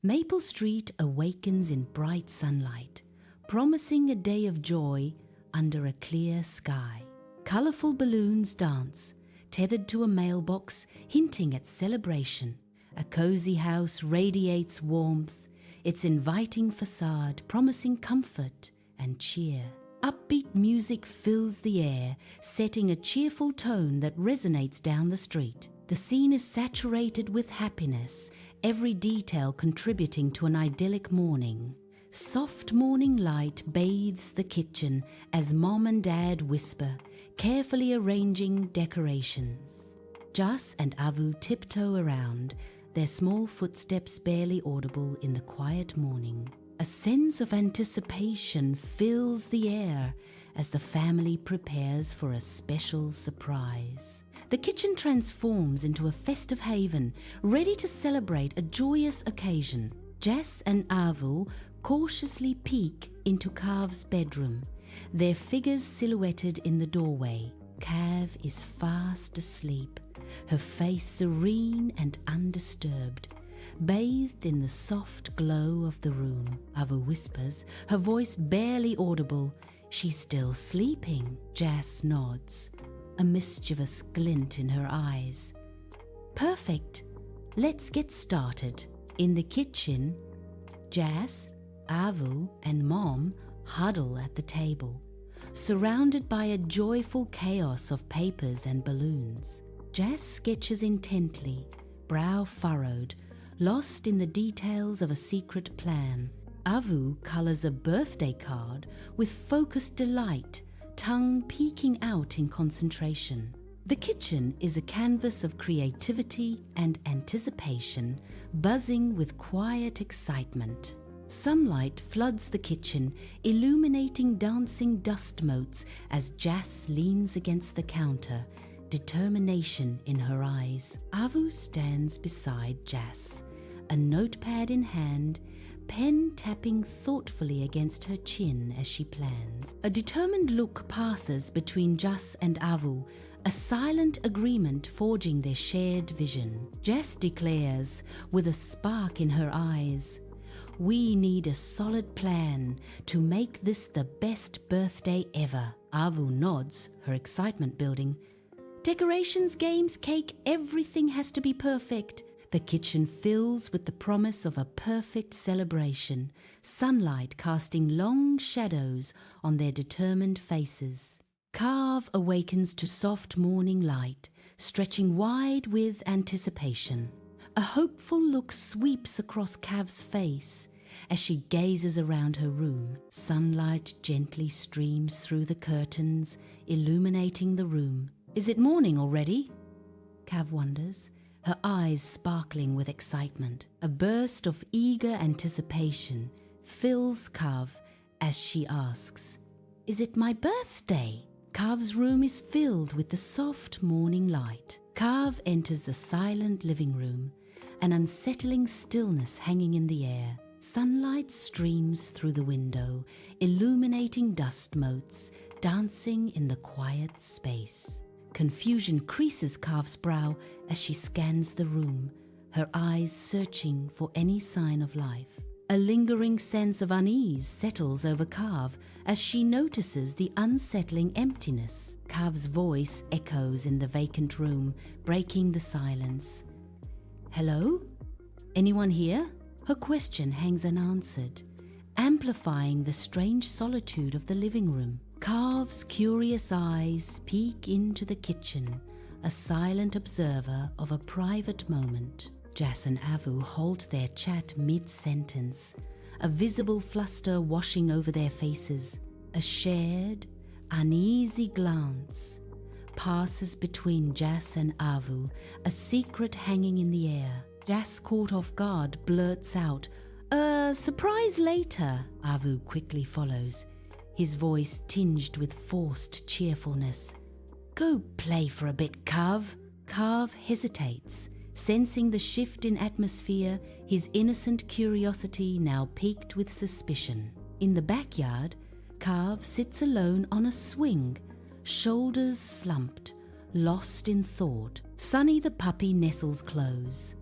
Maple Street awakens in bright sunlight, promising a day of joy under a clear sky. Colourful balloons dance, tethered to a mailbox, hinting at celebration. A cosy house radiates warmth, its inviting facade promising comfort and cheer. Upbeat music fills the air, setting a cheerful tone that resonates down the street. The scene is saturated with happiness, every detail contributing to an idyllic morning. Soft morning light bathes the kitchen as Mom and Dad whisper, carefully arranging decorations. Jas and Avu tiptoe around, their small footsteps barely audible in the quiet morning. A sense of anticipation fills the air as the family prepares for a special surprise. The kitchen transforms into a festive haven, ready to celebrate a joyous occasion. Jas and Avu cautiously peek into Kav's bedroom, their figures silhouetted in the doorway. Kav is fast asleep, her face serene and undisturbed, bathed in the soft glow of the room. Avu whispers, her voice barely audible, "She's still sleeping." Jas nods, a mischievous glint in her eyes. "Perfect. Let's get started." In the kitchen, Jas, Avu, and Mom huddle at the table, surrounded by a joyful chaos of papers and balloons. Jas sketches intently, brow furrowed, lost in the details of a secret plan. Avu colors a birthday card with focused delight, tongue peeking out in concentration. The kitchen is a canvas of creativity and anticipation, buzzing with quiet excitement. Sunlight floods the kitchen, illuminating dancing dust motes as Jas leans against the counter, determination in her eyes. Avu stands beside Jas, a notepad in hand, pen tapping thoughtfully against her chin as she plans. A determined look passes between Jas and Avu, a silent agreement forging their shared vision. Jas declares, with a spark in her eyes, "We need a solid plan to make this the best birthday ever." Avu nods, her excitement building. "Decorations, games, cake, everything has to be perfect." The kitchen fills with the promise of a perfect celebration, sunlight casting long shadows on their determined faces. Kav awakens to soft morning light, stretching wide with anticipation. A hopeful look sweeps across Kav's face as she gazes around her room. Sunlight gently streams through the curtains, illuminating the room. "Is it morning already?" Kav wonders, her eyes sparkling with excitement. A burst of eager anticipation fills Kav as she asks, "Is it my birthday?" Kav's room is filled with the soft morning light. Kav enters the silent living room, an unsettling stillness hanging in the air. Sunlight streams through the window, illuminating dust motes, dancing in the quiet space. Confusion creases Kav's brow as she scans the room, her eyes searching for any sign of life. A lingering sense of unease settles over Kav as she notices the unsettling emptiness. Kav's voice echoes in the vacant room, breaking the silence. "Hello? Anyone here?" Her question hangs unanswered, amplifying the strange solitude of the living room. Kav's curious eyes peek into the kitchen, a silent observer of a private moment. Jas and Avu halt their chat mid-sentence, a visible fluster washing over their faces. A shared, uneasy glance passes between Jas and Avu, a secret hanging in the air. Jas, caught off guard, blurts out, "Surprise later." Avu quickly follows, his voice tinged with forced cheerfulness. "Go play for a bit, Kav." Kav hesitates, sensing the shift in atmosphere, his innocent curiosity now piqued with suspicion. In the backyard, Kav sits alone on a swing, shoulders slumped, lost in thought. Sunny the puppy nestles close,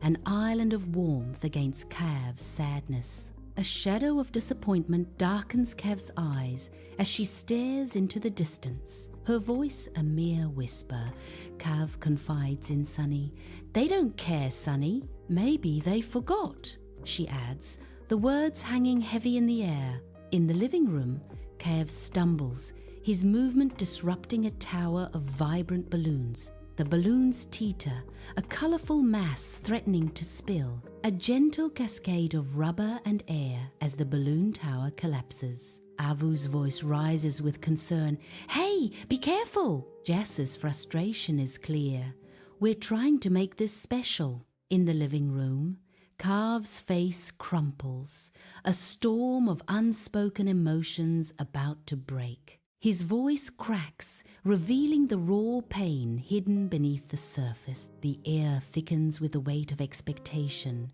an island of warmth against Kav's sadness. A shadow of disappointment darkens Kav's eyes as she stares into the distance. Her voice a mere whisper. Kav confides in Sunny. "They don't care, Sunny. Maybe they forgot," she adds, the words hanging heavy in the air. In the living room, Kav stumbles, his movement disrupting a tower of vibrant balloons. The balloons teeter, a colourful mass threatening to spill, a gentle cascade of rubber and air as the balloon tower collapses. Avu's voice rises with concern. "Hey, be careful!" Jas's frustration is clear. "We're trying to make this special." In the living room, Kav's face crumples, a storm of unspoken emotions about to break. His voice cracks, revealing the raw pain hidden beneath the surface. The air thickens with the weight of expectation,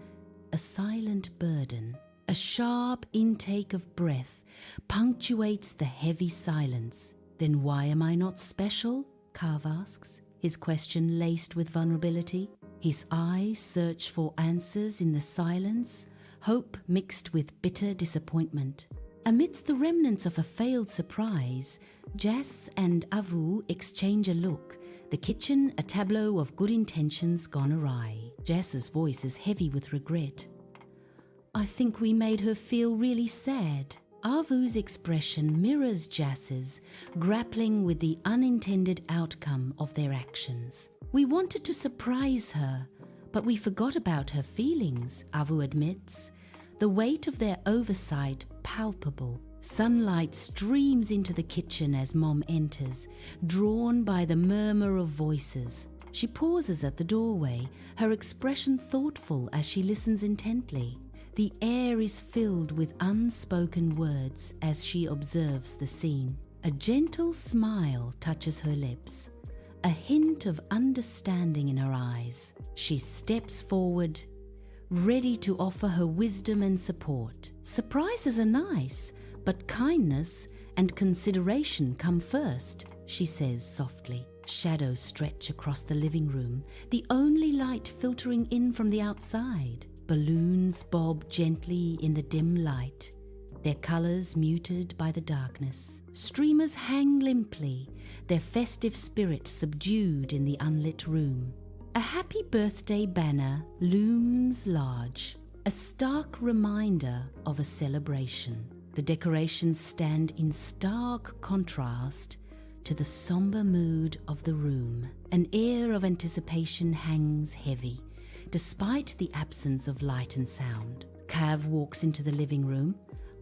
a silent burden. A sharp intake of breath punctuates the heavy silence. "Then why am I not special?" Kav asks, his question laced with vulnerability. His eyes search for answers in the silence, hope mixed with bitter disappointment. Amidst the remnants of a failed surprise, Jas and Avu exchange a look, the kitchen a tableau of good intentions gone awry. Jas's voice is heavy with regret. "I think we made her feel really sad." Avu's expression mirrors Jas's, grappling with the unintended outcome of their actions. "We wanted to surprise her, but we forgot about her feelings," Avu admits, the weight of their oversight palpable. Sunlight streams into the kitchen as Mom enters, drawn by the murmur of voices. She pauses at the doorway, her expression thoughtful as she listens intently. The air is filled with unspoken words as she observes the scene. A gentle smile touches her lips, a hint of understanding in her eyes. She steps forward, ready to offer her wisdom and support. "Surprises are nice, but kindness and consideration come first," she says softly. Shadows stretch across the living room, the only light filtering in from the outside. Balloons bob gently in the dim light, their colors muted by the darkness. Streamers hang limply, their festive spirit subdued in the unlit room. A happy birthday banner looms large, a stark reminder of a celebration. The decorations stand in stark contrast to the somber mood of the room. An air of anticipation hangs heavy, despite the absence of light and sound. Kav walks into the living room,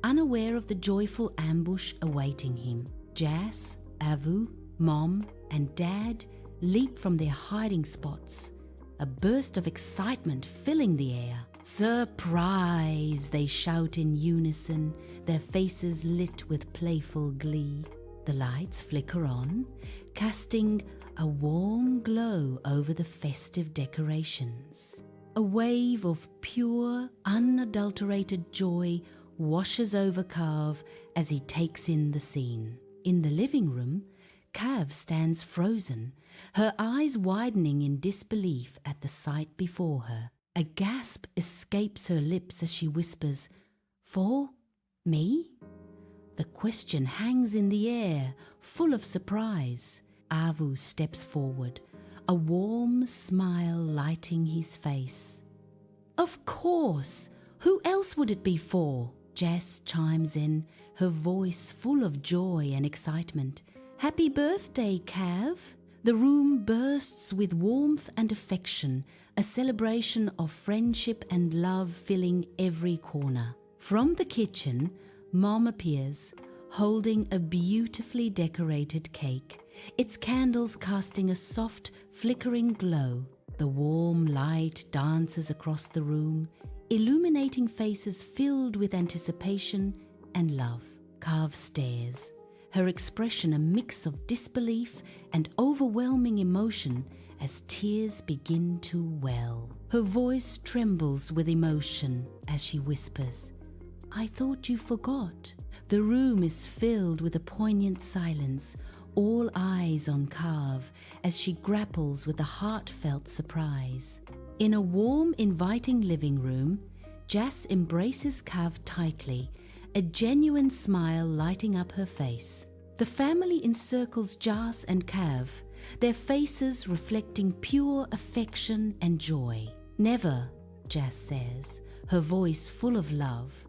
unaware of the joyful ambush awaiting him. Jas, Avu, Mom, and Dad leap from their hiding spots, a burst of excitement filling the air. "Surprise!" they shout in unison, their faces lit with playful glee. The lights flicker on, casting a warm glow over the festive decorations. A wave of pure, unadulterated joy washes over Kav as he takes in the scene. In the living room, Kav stands frozen, her eyes widening in disbelief at the sight before her. A gasp escapes her lips as she whispers, "For me?" The question hangs in the air, full of surprise. Avu steps forward, a warm smile lighting his face. "Of course! Who else would it be for?" Jas chimes in, her voice full of joy and excitement. "Happy birthday, Kav!" The room bursts with warmth and affection, a celebration of friendship and love filling every corner. From the kitchen, Mom appears, holding a beautifully decorated cake, its candles casting a soft, flickering glow. The warm light dances across the room, illuminating faces filled with anticipation and love. Kav stares, her expression a mix of disbelief and overwhelming emotion as tears begin to well. Her voice trembles with emotion as she whispers, "I thought you forgot." The room is filled with a poignant silence, all eyes on Kav as she grapples with a heartfelt surprise. In a warm, inviting living room, Jas embraces Kav tightly, a genuine smile lighting up her face. The family encircles Jas and Kav, their faces reflecting pure affection and joy. "Never," Jas says, her voice full of love,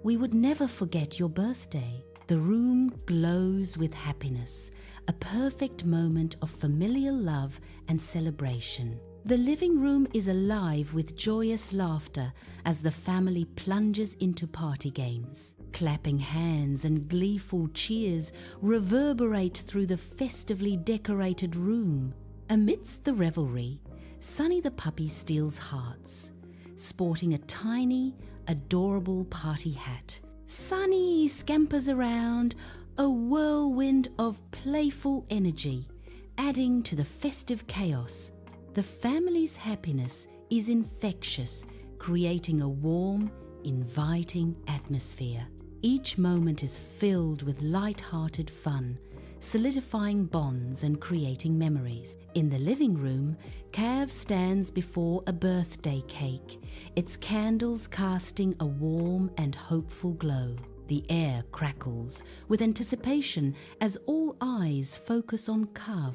"we would never forget your birthday." The room glows with happiness, a perfect moment of familial love and celebration. The living room is alive with joyous laughter as the family plunges into party games. Clapping hands and gleeful cheers reverberate through the festively decorated room. Amidst the revelry, Sunny the puppy steals hearts, sporting a tiny, adorable party hat. Sunny scampers around, a whirlwind of playful energy, adding to the festive chaos. The family's happiness is infectious, creating a warm, inviting atmosphere. Each moment is filled with light-hearted fun, solidifying bonds and creating memories. In the living room, Kav stands before a birthday cake, its candles casting a warm and hopeful glow. The air crackles with anticipation as all eyes focus on Kav,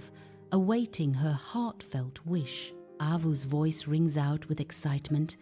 awaiting her heartfelt wish. Avu's voice rings out with excitement.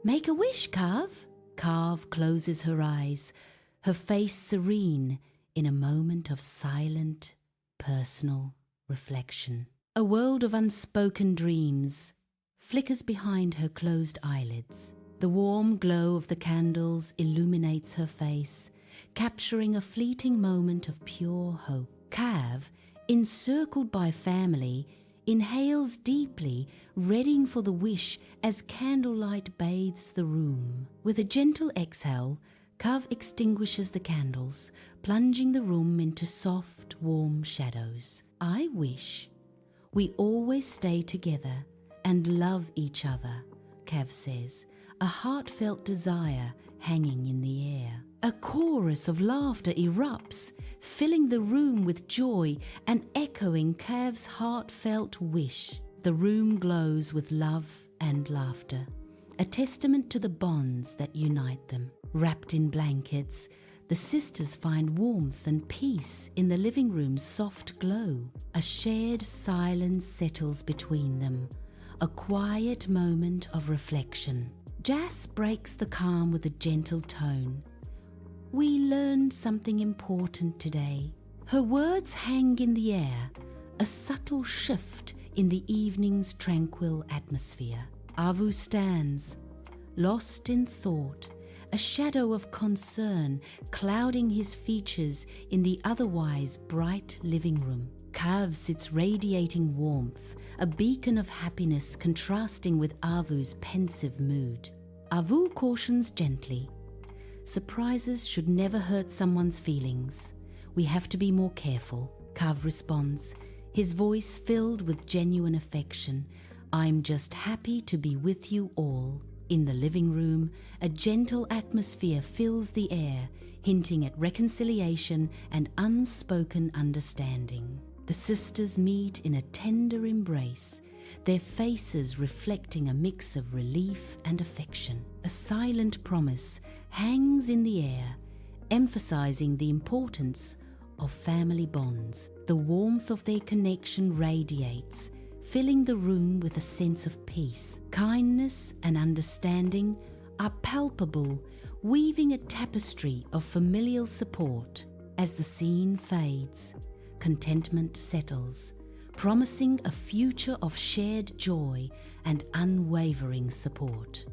"Make a wish, Kav." Kav closes her eyes, her face serene in a moment of silent, personal reflection. A world of unspoken dreams flickers behind her closed eyelids. The warm glow of the candles illuminates her face, capturing a fleeting moment of pure hope. Kav, encircled by family, inhales deeply, readying for the wish as candlelight bathes the room. With a gentle exhale, Kav extinguishes the candles, plunging the room into soft, warm shadows. "I wish we always stay together and love each other," Kav says, a heartfelt desire hanging in the air. A chorus of laughter erupts, filling the room with joy and echoing Kav's heartfelt wish. The room glows with love and laughter, a testament to the bonds that unite them. Wrapped in blankets, the sisters find warmth and peace in the living room's soft glow. A shared silence settles between them, a quiet moment of reflection. Jas breaks the calm with a gentle tone. "We learned something important today." Her words hang in the air, a subtle shift in the evening's tranquil atmosphere. Avu stands, lost in thought, a shadow of concern clouding his features in the otherwise bright living room. Kav sits radiating warmth, a beacon of happiness contrasting with Avu's pensive mood. Avu cautions gently. "Surprises should never hurt someone's feelings. We have to be more careful." Kav responds, his voice filled with genuine affection. "I'm just happy to be with you all." In the living room, a gentle atmosphere fills the air, hinting at reconciliation and unspoken understanding. The sisters meet in a tender embrace, their faces reflecting a mix of relief and affection. A silent promise hangs in the air, emphasizing the importance of family bonds. The warmth of their connection radiates, filling the room with a sense of peace. Kindness and understanding are palpable, weaving a tapestry of familial support. As the scene fades, contentment settles, promising a future of shared joy and unwavering support.